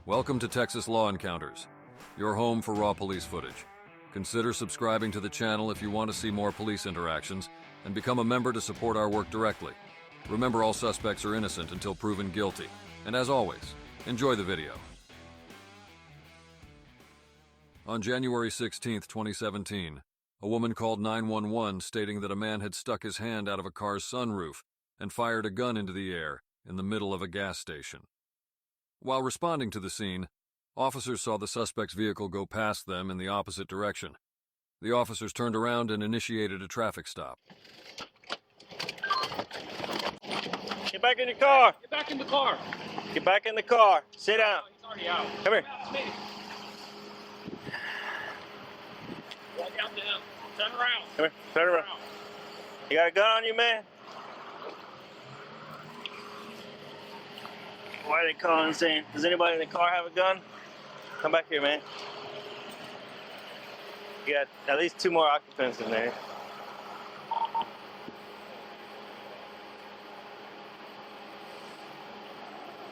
Welcome to Texas Law Encounters, your home for raw police footage. Consider subscribing to the channel if you want to see more police interactions, and become a member to support our work directly. Remember, all suspects are innocent until proven guilty. And as always, enjoy the video. On January 16, 2017, a woman called 911 stating that a man had stuck his hand out of a car's sunroof and fired a gun into the air in the middle of a gas station. While responding to the scene, officers saw the suspect's vehicle go past them in the opposite direction. The officers turned around and initiated a traffic stop. Get back in your car. Get back in the car. Get back in the car. Sit down. He's already out. Come here. Walk out to him. Turn around. Come here. Turn around. You got a gun on you, man? Why are they calling and saying, does anybody in the car have a gun? Come back here, man. You got at least 2 more occupants in there.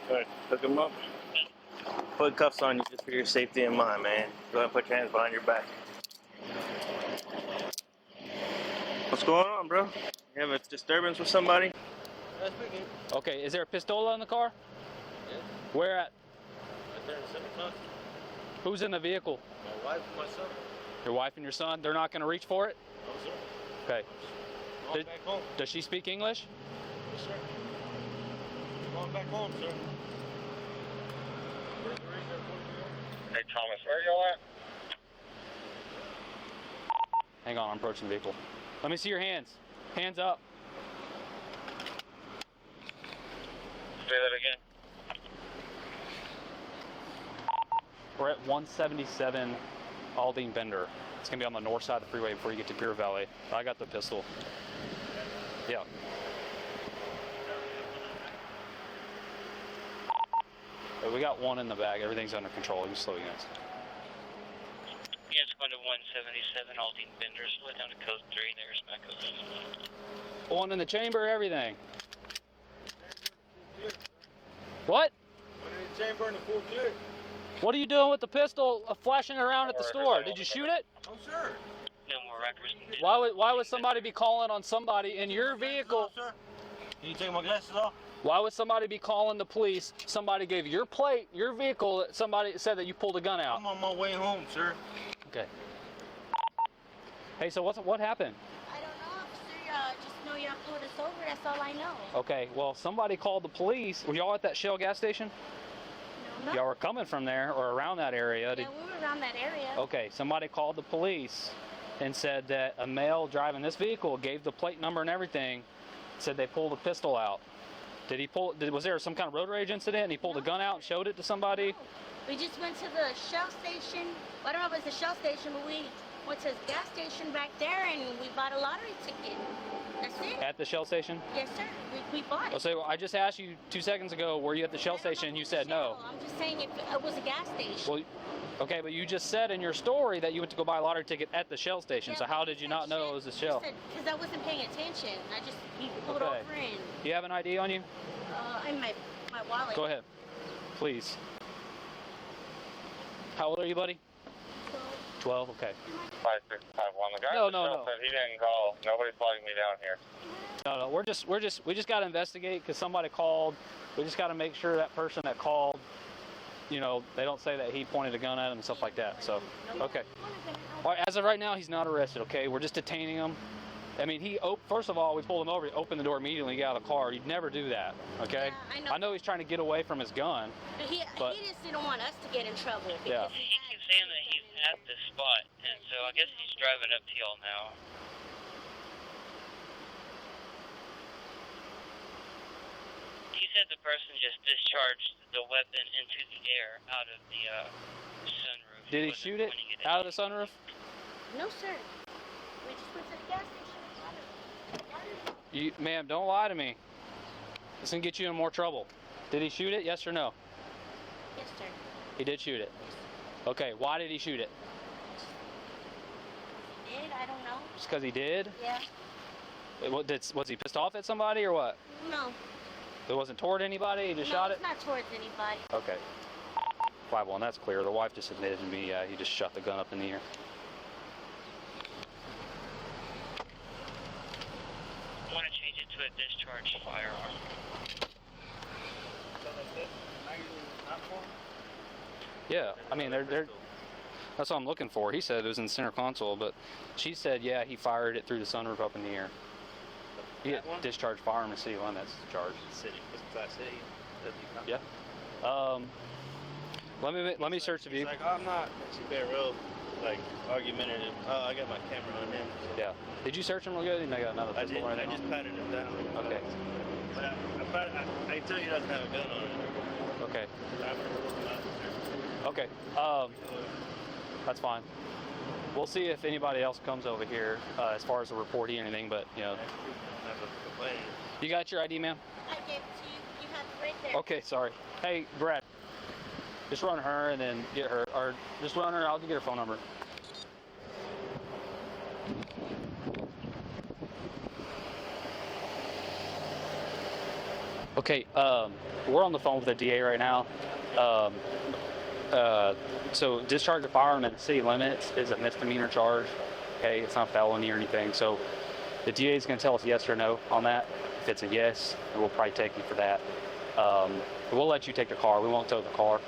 All right, hook them up. Put cuffs on you just for your safety and mine, man. Go ahead and put your hands behind your back. What's going on, bro? You have a disturbance with somebody? Okay, is there a pistola in the car? Yeah. Where at? Right there in the center console. Who's in the vehicle? My wife and my son. Your wife and your son? They're not going to reach for it? No, sir. Okay. Going back home. Does she speak English? Yes, sir. Going back home, sir. Hey, Thomas, where y'all at? Hang on, I'm approaching the vehicle. Let me see your hands. Hands up. Say that again. We're at 177 Aldine Bender. It's going to be on the north side of the freeway before you get to Beer Valley. I got the pistol. Yeah. But we got one in the bag. Everything's under control. You slow, you guys. Yeah, it's going to 177 Aldine Bender. Split down to code 3. There's my code. One in the chamber, everything. What? One in the chamber and the full clip. What are you doing with the pistol flashing around at the store? Did you shoot it? Oh, sir. No more records. Why would somebody be calling on somebody in your vehicle? Sir. Can you take my glasses off? Why would somebody be calling the police? Somebody gave your plate, your vehicle, somebody said that you pulled a gun out. I'm on my way home, sir. Okay. Hey, so what happened? I don't know, officer. Just know y'all pulled us over. That's all I know. Okay, well, somebody called the police. Were y'all at that Shell gas station? No. Y'all were coming from there or around that area. Yeah, we were around that area. Okay, somebody called the police and said that a male driving this vehicle gave the plate number and everything, said they pulled a pistol out. Did he pull? Was there some kind of road rage incident and he pulled a gun out and showed it to somebody? No. We just went to the Shell station. Well, I don't know if it's the Shell station, but we went to the gas station back there and we bought a lottery ticket. That's it. At the Shell station? Yes, sir. We bought it. So I just asked you 2 seconds ago, were you at the Shell station? And you said no. I'm just saying if it was a gas station. Well, okay, but you just said in your story that you went to go buy a lottery ticket at the Shell station. Yeah, So how did you not know it was the Shell? Because I wasn't paying attention. He pulled Okay. over and Do you have an ID on you? in my wallet. Go ahead, please. How old are you, buddy? 12. Okay. 5651. The guy No, at the no, shell no. said he didn't call. Nobody's flagging me down here. No, we just got to investigate because somebody called. We just got to make sure that person that called, you know, they don't say that he pointed a gun at him and stuff like that. So, okay. All right, as of right now, he's not arrested. Okay, we're just detaining him. I mean, first of all, we pulled him over. He opened the door immediately and got out of the car. You'd never do that, okay? Yeah, I know he's trying to get away from his gun. He just didn't want us to get in trouble. Yeah. He keeps saying that he's at the spot, and so I guess he's driving up to y'all now. He said the person just discharged the weapon into the air out of the sunroof. Did he shoot it out of the sunroof? No, sir. We just went to the gas station. Ma'am, don't lie to me. This can get you in more trouble. Did he shoot it? Yes or no? Yes, sir. He did shoot it. Okay, why did he shoot it? Did? I don't know. Just because he did? Yeah. Was he pissed off at somebody or what? No. It wasn't toward anybody? He just No, shot it's it? not towards anybody. Okay. 5-1, that's clear. The wife just admitted to me he just shot the gun up in the air. I want to change it to a discharged firearm. Yeah, I mean, they're that's what I'm looking for. He said it was in the center console, but she said, yeah, he fired it through the sunroof up in the air. He had discharged firearm in city limits charged. City. It's class city. Yeah. Let me search the He's vehicle. like, I'm not. She's being real, like, argumentative. Oh, I got my camera on him. So. Yeah. Did you search him real good? You may got another I pistol did. or I anything just on? patted him down. Okay. But I tell you, he doesn't have a gun on him. Okay. After Okay. That's fine. We'll see if anybody else comes over here as far as a reporting or anything, but, you know. You got your ID, ma'am? I gave it to you. You have it right there. Okay, sorry. Hey, Brad, just run her and then get her, or just run her, I'll get her phone number. Okay, we're on the phone with the DA right now. So discharge of firearm in the city limits is a misdemeanor charge. Okay, it's not felony or anything. So the DA is going to tell us yes or no on that. If it's a yes, we'll probably take you for that. We'll let you take the car. We won't tow the car.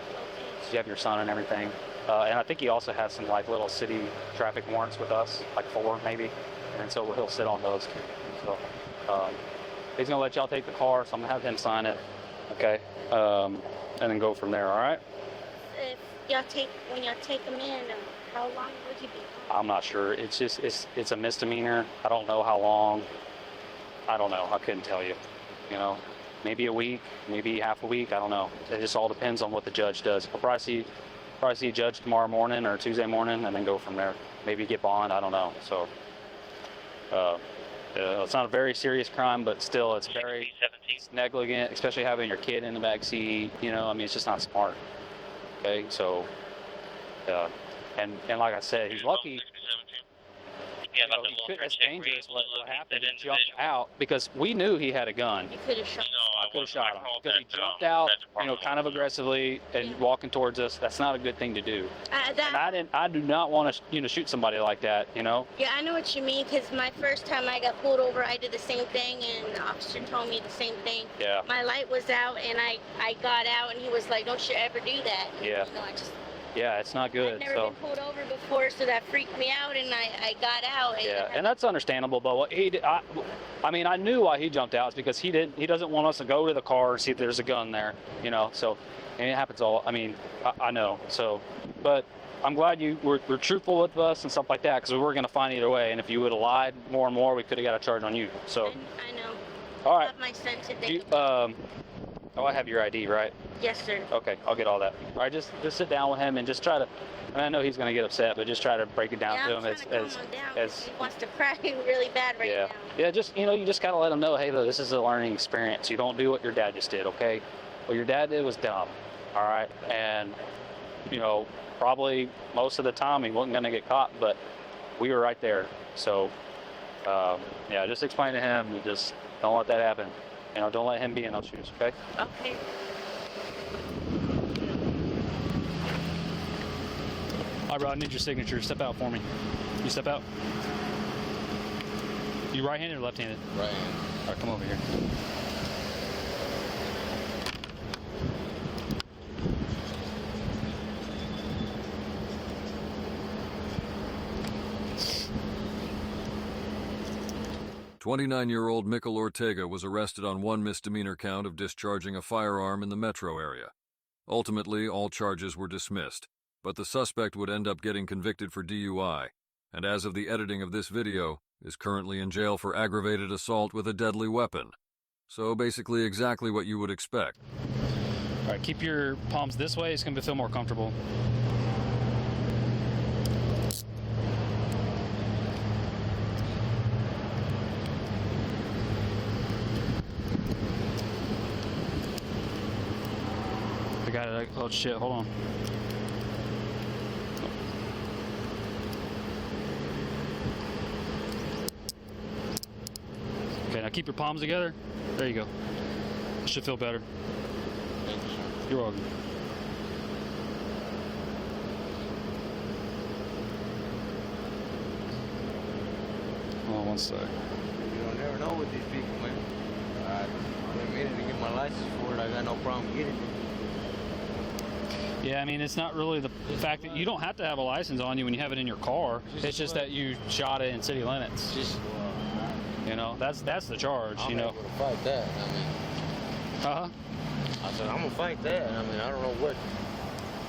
So you have your son and everything. And I think he also has some like little city traffic warrants with us, like 4 maybe. And so he'll sit on those. So he's going to let y'all take the car. So I'm going to have him sign it. Okay. And then go from there. All right. When y'all take them in, how long would you be? I'm not sure. It's just it's a misdemeanor. I don't know how long. I don't know. I couldn't tell you. You know, maybe a week, maybe half a week. I don't know. It just all depends on what the judge does. I'll probably see a judge tomorrow morning or Tuesday morning, and then go from there. Maybe get bond. I don't know. So it's not a very serious crime, but still, it's very negligent, especially having your kid in the back seat. You know, I mean, it's just not smart. Okay, so, and like I said, he's lucky. Yeah, You know, that's dangerous. What happened? He jumped out because we knew he had a gun. You could have shot. I could have shot him because he jumped out, you know, kind of aggressively and walking towards us. That's not a good thing to do. And I do not want to, you know, shoot somebody like that. You know. Yeah, I know what you mean. Because my first time I got pulled over, I did the same thing, and the officer told me the same thing. Yeah. My light was out, and I got out, and he was like, "Don't you ever do that?" Yeah. You know, Yeah, it's not good. I've never been pulled over before, so that freaked me out, and I got out. And yeah, and that's understandable. But what he did, I mean, I knew why he jumped out. It's because he doesn't want us to go to the car and see if there's a gun there. You know, so and it happens all. I mean, I know. So, but I'm glad you were truthful with us and stuff like that, because we were going to find either way. And if you would have lied more and more, we could have got a charge on you. So. I know. All right. I have my son today. Oh, I have your ID, right? Yes, sir. Okay, I'll get all that. All right, just sit down with him and just try to. And I know he's going to get upset, but just try to break it down to him as he wants to cry really bad right now. Yeah. Just you just got to let him know, hey, look, this is a learning experience. You don't do what your dad just did, okay? What your dad did was dumb. All right, and you know probably most of the time he wasn't going to get caught, but we were right there. So yeah, just explain to him. And just don't let that happen. You know, don't let him be in those shoes, okay? Okay. All right, bro, I need your signature. Step out for me. You step out. You right-handed or left-handed? Right-handed. All right, come over here. "29-year-old Mikel Ortega was arrested on one misdemeanor count of discharging a firearm in the metro area. Ultimately, all charges were dismissed, but the suspect would end up getting convicted for DUI, and as of the editing of this video, is currently in jail for aggravated assault with a deadly weapon. So basically exactly what you would expect. All right, keep your palms this way. It's going to feel more comfortable. I got it. Oh, shit. Hold on. Okay, now keep your palms together. There you go. It should feel better. You're welcome. one sec. You don't never know with these people, man. I mean, to get my license for it, I got no problem getting it. Yeah, I mean, it's not really the fact that you don't have to have a license on you when you have it in your car. It's just that you shot it in city limits. You know, that's the charge. I'm you know. able to fight that. I mean, I said I'm gonna fight that. I mean, I don't know what.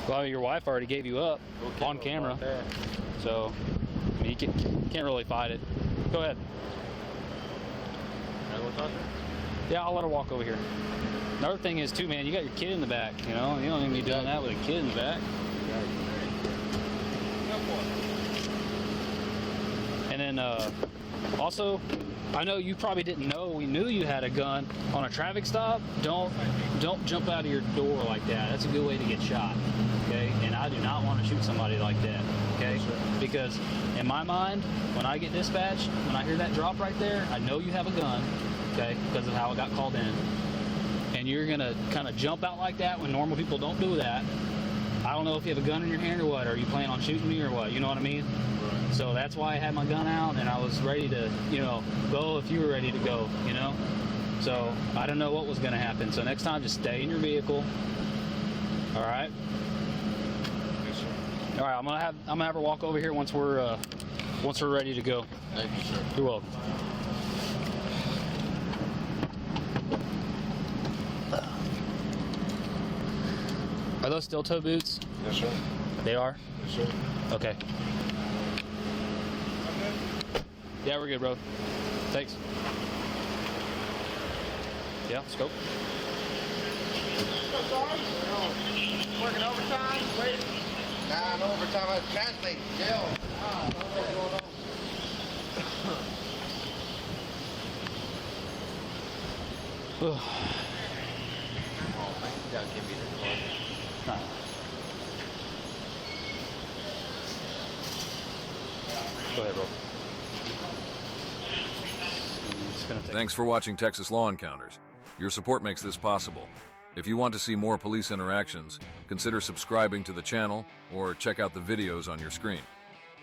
Well, your wife already gave you up on camera, so I mean, you can't really fight it. Go ahead. Can I go talk to her? Yeah, I'll let her walk over here. Another thing is too, man, you got your kid in the back. You know, you don't even be doing that with a kid in the back. And then also, I know you probably didn't know we knew you had a gun on a traffic stop. Don't jump out of your door like that. That's a good way to get shot. Okay, and I do not want to shoot somebody like that. Okay, because in my mind, when I get dispatched, when I hear that drop right there, I know you have a gun. Okay, because of how it got called in. And you're gonna kind of jump out like that when normal people don't do that. I don't know if you have a gun in your hand or what. Are you planning on shooting me or what? You know what I mean? Right. So that's why I had my gun out and I was ready to, you know, go if you were ready to go, you know? So I don't know what was gonna happen. So next time, just stay in your vehicle. All right? Yes, sir. All right, I'm gonna have her walk over here once we're ready to go. Thank you, sir. You're welcome. Are those steel toe boots? Yes, sir. They are? Yes, sir. Okay. Yeah, we're good, bro. Thanks. Yeah, let's go. Working overtime? Wait. Nah, no overtime. I translate. Jail. Ugh. Oh, man. You gotta give me the card. Go ahead, bro. Thanks for watching Texas Law Encounters. Your support makes this possible. If you want to see more police interactions, consider subscribing to the channel or check out the videos on your screen.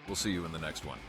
We'll see you in the next one.